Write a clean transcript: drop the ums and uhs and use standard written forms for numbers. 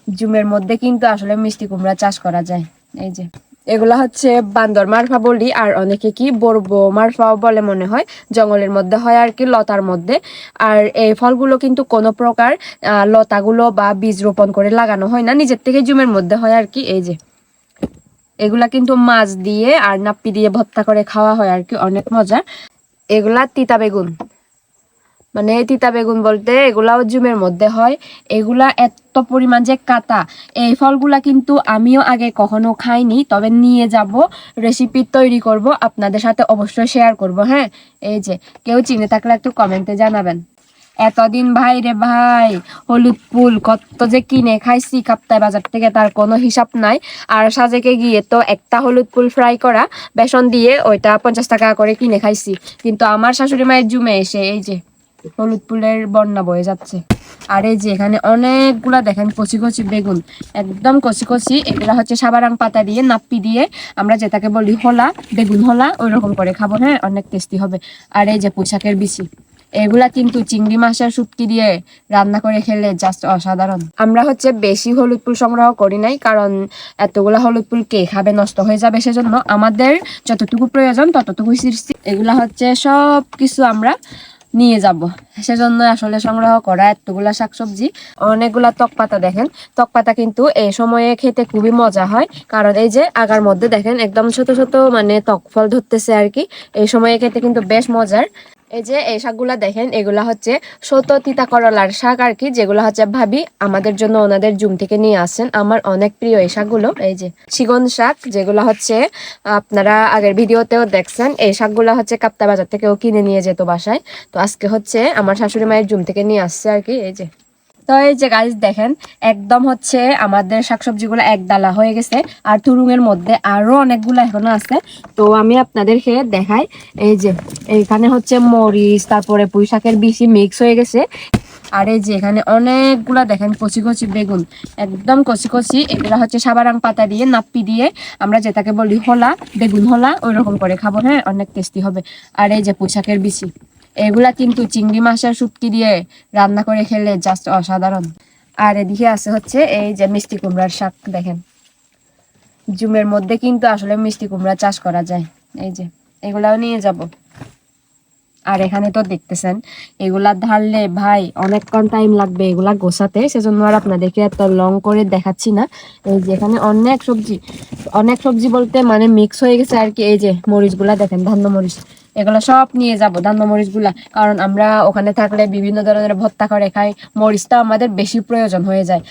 জুমের মধ্যে কিন্তু আসলে মিষ্টি কুমড়া চাষ করা যায়। এই যে এগুলা হচ্ছে বান্দর মারফা বলি, আর অনেকে কি বড়বো মারফা বলে মনে হয়। জঙ্গলের মধ্যে হয় আর কি, লতার মধ্যে। আর এই ফলগুলো কিন্তু কোনো প্রকার লতাগুলো বা বীজ রোপণ করে লাগানো হয় না, নিজের থেকে জুমের মধ্যে হয় আর কি। এই যে এগুলা কিন্তু মাছ দিয়ে আর নাপ্পি দিয়ে ভর্তা করে খাওয়া হয় আর কি, অনেক মজা। এগুলা তিতা বেগুন, মানে তিতা বেগুন বলতে এগুলাও জুমের মধ্যে হয়। এগুলা এত পরিমাণ যে কাটা, এই ফলগুলা কিন্তু আমিও আগে কখনো খাইনি, তবে নিয়ে যাব, রেসিপি তৈরি করব, আপনাদের সাথে অবশ্যই শেয়ার করব। হ্যাঁ, এই যে কেউ চিনে থাকলে একটু কমেন্টে জানাবেন। এতদিন ভাই রে ভাই, হলুদ ফুল কত যে কিনে খাইছি কাপ্তাই বাজার থেকে, তার কোনো হিসাব নাই। আর সাজেকে গিয়ে তো একটা হলুদ ফুল ফ্রাই করা বেসন দিয়ে ওইটা 50 টাকা করে কিনে খাইছি। কিন্তু আমার শাশুড়ি মায়ের জুমে এসে এই যে হলুদ ফুলের বন্যা বয়ে যাচ্ছে। আর এই যে এখানে অনেকগুলা দেখেন কচি কচি বেগুন, একদম কচি কচি। এগুলা হচ্ছে সাবারাং পাতা দিয়ে নাপ্পি দিয়ে আমরা যেটাকে বলি হোলা, বেগুন হোলা, ওই রকম করে খাবো। হ্যাঁ, অনেক টেস্টি হবে। আর এই যে পুঁইশাকের বিচি, এগুলা কিন্তু চিংড়ি মাছের শুটকি দিয়ে রান্না করে খেলে জাস্ট অসাধারণ। আমরা হচ্ছে বেশি হলুদ ফুল সংগ্রহ করি নাই, কারণ এতগুলা হলুদ ফুল কে খাবে, নষ্ট হয়ে যাবে। সেজন্য আমাদের যতটুকু প্রয়োজন ততটুকু সিরছি। এগুলা হচ্ছে সব কিছু আমরা নিয়ে যাব, সেজন্য আসলে সংগ্রহ করা এতগুলা শাকসবজি। অনেকগুলা তক পাতা দেখেন, তক পাতা কিন্তু এই সময়ে খেতে খুবই মজা হয়, কারণ এই যে আগার মধ্যে দেখেন একদম ছোট ছোট মানে টক ফল ধরতেছে আর কি। এই সময়ে খেতে কিন্তু বেশ মজার। এই যে এই শাকগুলা দেখেন, এগুলা হচ্ছে ছোট তিতা করলার শাক আর কি, যেগুলো হচ্ছে ভাবি আমাদের জন্য ওনাদের জুম থেকে নিয়ে আসেন। আমার অনেক প্রিয় এই শাকগুলো। এই যে শিগন শাক, যেগুলো হচ্ছে আপনারা আগের ভিডিওতেও দেখছেন। এই শাকগুলা হচ্ছে কাপ্তা বাজার থেকেও কিনে নিয়ে যেত বাসায়, তো আজকে হচ্ছে আমার শাশুড়ি মায়ের জুম থেকে নিয়ে আসছে আর কি। এই যে তো এই যে গাইস দেখেন, একদম হচ্ছে আমাদের শাকসবজিগুলো এক ডালা হয়ে গেছে, আর তুরুঙের মধ্যে আরো অনেকগুলো এখনো আছে। তো আমি আপনাদেরকে দেখাই। এই যে এইখানে হচ্ছে মরিচ, তারপরে পুঁই শাকের বিচি মিক্স হয়ে গেছে। আর এই যে এখানে অনেকগুলা দেখেন কচি কচি বেগুন, একদম কচি কচি। এগুলা হচ্ছে সাবারাং পাতা দিয়ে নাপ্পি দিয়ে আমরা যেটাকে বলি হোলা, বেগুন হোলা, ওই রকম করে খাবো। হ্যাঁ, অনেক টেস্টি হবে। আর এই যে পুঁই শাকের বিচি, এগুলা কিন্তু চিংড়ি মাছের শুটকি দিয়ে রান্না করে খেলে জাস্ট অসাধারণ। আর এদিকে আছে হচ্ছে এই যে মিষ্টি কুমড়ার শাক দেখেন, জুমের মধ্যে কিন্তু আসলে মিষ্টি কুমড়া চাষ করা যায়। এই যে এগুলাও নিয়ে যাব। আর এখানে তো দেখতেছেন এগুলা ঢাললে ভাই অনেকক্ষণ টাইম লাগবে এগুলা গোছাতে, সেজন্য আর আপনাদেরকে এত লং করে দেখাচ্ছি না। এই যে এখানে অনেক সবজি, অনেক সবজি বলতে মানে মিক্স হয়ে গেছে আর কি। এই যে মরিচগুলা দেখেন, ধান্য মরিচ, এগুলো সব নিয়ে যাব, ধান্য মরিচগুলা, কারণ আমরা ওখানে থাকলে বিভিন্ন ধরনের ভর্তা করে খাই। মরিচটা আমাদের বেশি প্রয়োজন হয়ে যায়।